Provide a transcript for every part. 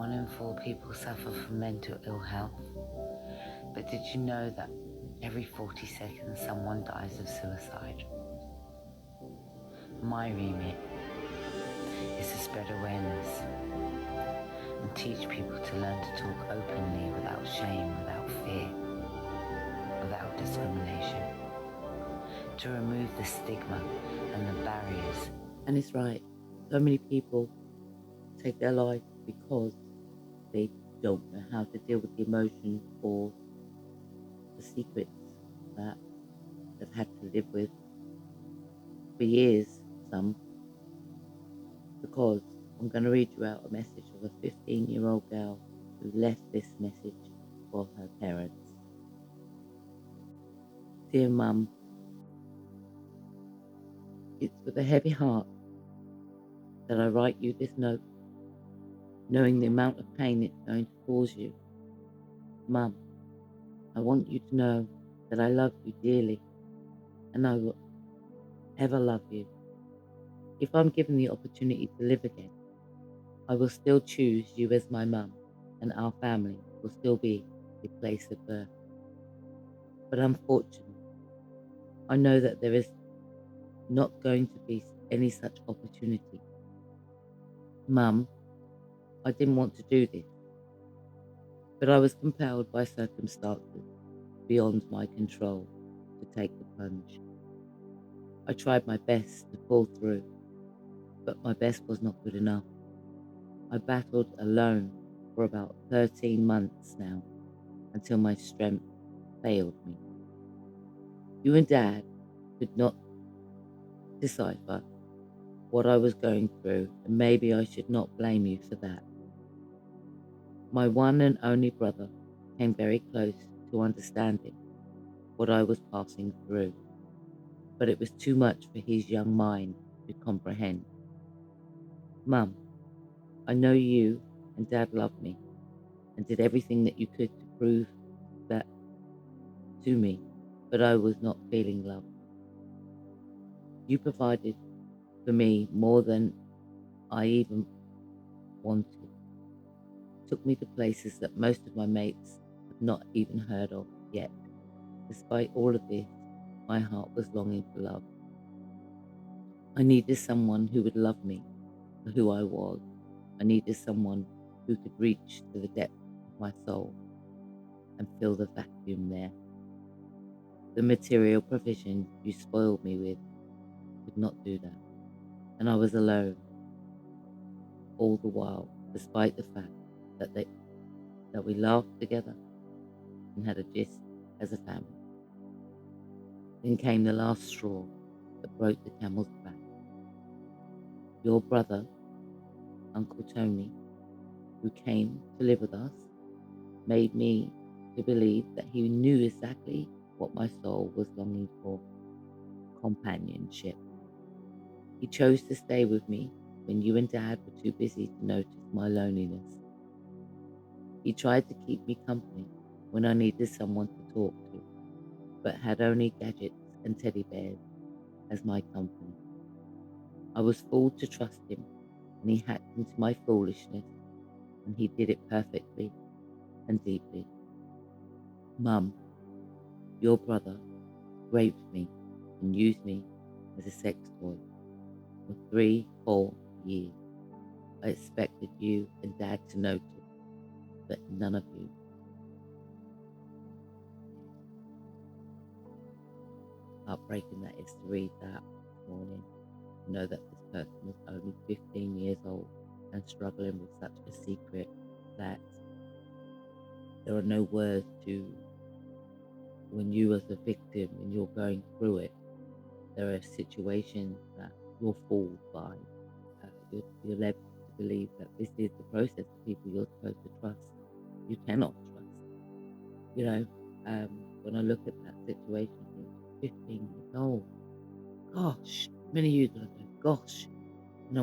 1 in 4 people suffer from mental ill health. But did you know that every 40 seconds someone dies of suicide? My remit is to spread awareness and teach people to learn to talk openly without shame, without fear, without discrimination, to remove the stigma and the barriers. And it's right, so many people take their life because they don't know how to deal with the emotions or the secrets that they've had to live with for years, some, because I'm going to read you out a message of a 15-year-old girl who left this message for her parents. Dear Mum, it's with a heavy heart that I write you this note, knowing the amount of pain it's going to cause you. Mum, I want you to know that I love you dearly, and I will ever love you. If I'm given the opportunity to live again, I will still choose you as my mum, and our family will still be a place of birth. But unfortunately, I know that there is not going to be any such opportunity. Mum, I didn't want to do this, but I was compelled by circumstances beyond my control to take the plunge. I tried my best to pull through, but my best was not good enough. I battled alone for about 13 months now, until my strength failed me. You and Dad could not decipher what I was going through, and maybe I should not blame you for that. My one and only brother came very close to understanding what I was passing through, but it was too much for his young mind to comprehend. Mum, I know you and Dad loved me and did everything that you could to prove that to me, but I was not feeling love. You provided for me more than I even wanted. Took me to places that most of my mates have not even heard of yet. Despite all of this, my heart was longing for love. I needed someone who would love me for who I was. I needed someone who could reach to the depth of my soul and fill the vacuum there. The material provision you spoiled me with could not do that, and I was alone all the while, despite the fact that we laughed together and had a gist as a family. Then came the last straw that broke the camel's back. Your brother, Uncle Tony, who came to live with us, made me to believe that he knew exactly what my soul was longing for: companionship. He chose to stay with me when you and Dad were too busy to notice my loneliness. He tried to keep me company when I needed someone to talk to, but had only gadgets and teddy bears as my company. I was fooled to trust him, and he hacked into my foolishness, and he did it perfectly and deeply. Mum, your brother raped me and used me as a sex toy for 3-4 years. I expected you and Dad to notice, but none of you. Heartbreaking that is to read that this morning. Know that this person was only 15 years old and struggling with such a secret that there are no words to, when you as a victim and you're going through it, there are situations that you're fooled by. You're led to believe that this is the process of people you're supposed to trust. You cannot trust. You know, when I look at that situation, I think 15 years old. Gosh, many of you are going to go, gosh. And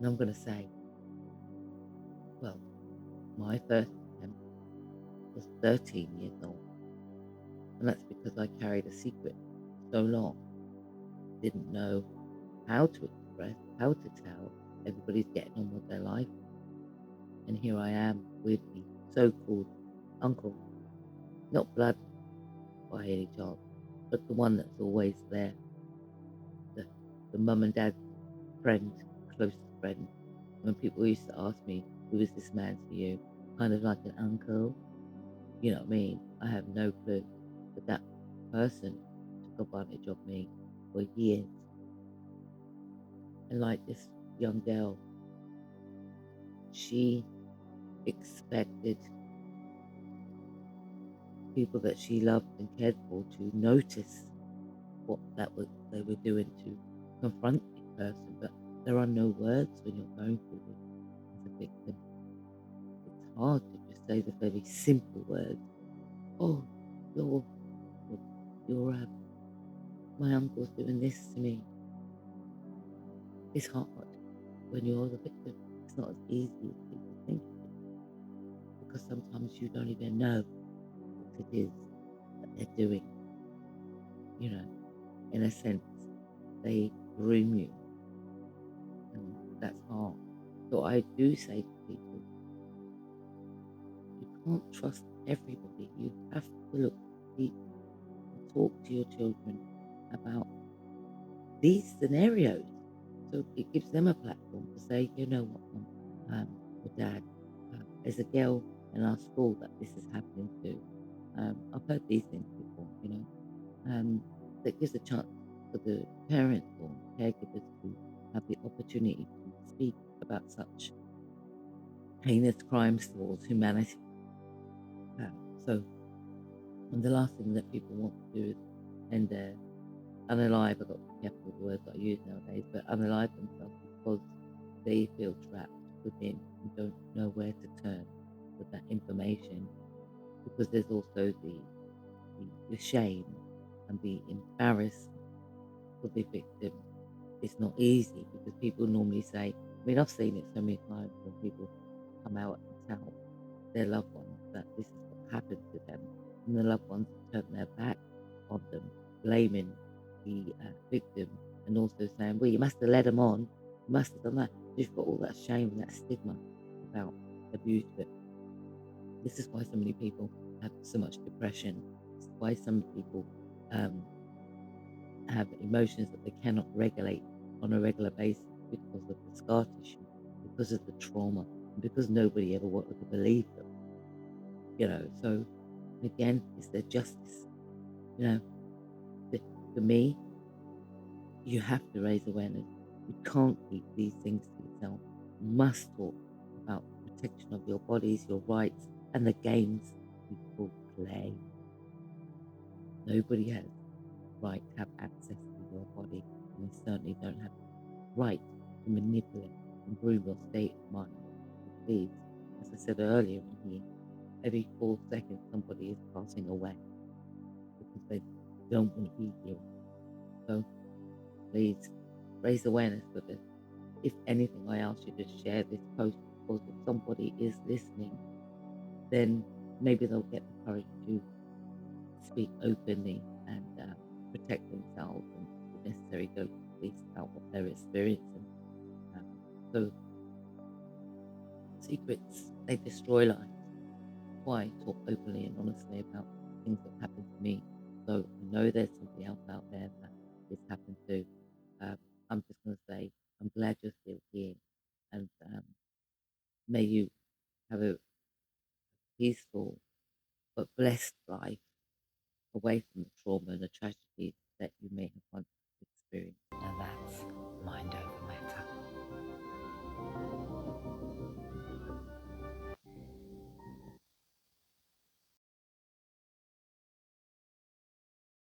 I'm going to say, well, my first attempt was 13 years old. And that's because I carried a secret so long. Didn't know how to express, how to tell, everybody's getting on with their life. And here I am with the so-called uncle, not blood by any chance, but the one that's always there, the, the mum and dad friend, closest friend. When people used to ask me, who is this man to you? Kind of like an uncle, you know what I mean? I have no clue. But that person took advantage of me for years. And like this young girl, she expected people that she loved and cared for to notice what they were doing to confront the person, but there are no words when you're going through this as a victim. It's hard to just say the very simple words. Oh, you're my uncle's doing this to me. It's hard when you're the victim. It's not as easy as people think it is, because sometimes you don't even know what it is that they're doing. You know, in a sense, they groom you, and that's hard. So I do say to people, you can't trust everybody. You have to look deep and talk to your children about these scenarios. So it gives them a platform to say, you know what, Mum, or Dad, there's a girl in our school that this is happening to. I've heard these things before, you know. That gives a chance for the parents or caregivers to have the opportunity to speak about such heinous crimes towards humanity. So, and the last thing that people want to do is end their unalive, I've got to be careful with the words I use nowadays, but unalive themselves because they feel trapped within and don't know where to turn with that information. Because there's also the shame and the embarrassment for the victim. It's not easy because people normally say, I mean, I've seen it so many times when people come out and tell their loved ones that this is what happened to them, and the loved ones turn their back on them, blaming the victim, and also saying, well, you must have led them on, you must have done that. You've got all that shame and that stigma about abuse. But this is why so many people have so much depression. This is why some people have emotions that they cannot regulate on a regular basis because of the scar tissue, because of the trauma, and because nobody ever wanted to believe them. You know, so again, it's their justice. You know, for me, you have to raise awareness. You can't keep these things to yourself. You must talk about the protection of your bodies, your rights, and the games people play. Nobody has the right to have access to your body, and they certainly don't have the right to manipulate and groom your state of mind. Please, as I said earlier in here, every 4 seconds somebody is passing away because they don't want to be here. So please raise awareness for this. If anything, I ask you to share this post, because if somebody is listening, then maybe they'll get the courage to speak openly and protect themselves, and if necessary, go to the police about what they're experiencing. So secrets, they destroy lives. Why talk openly and honestly about things that happened to me? So I know there's somebody else out there that this happened to. I'm just going to say, I'm glad you're still here, and may you have a peaceful but blessed life away from the trauma and the tragedy that you may have once experienced. Now that's mind over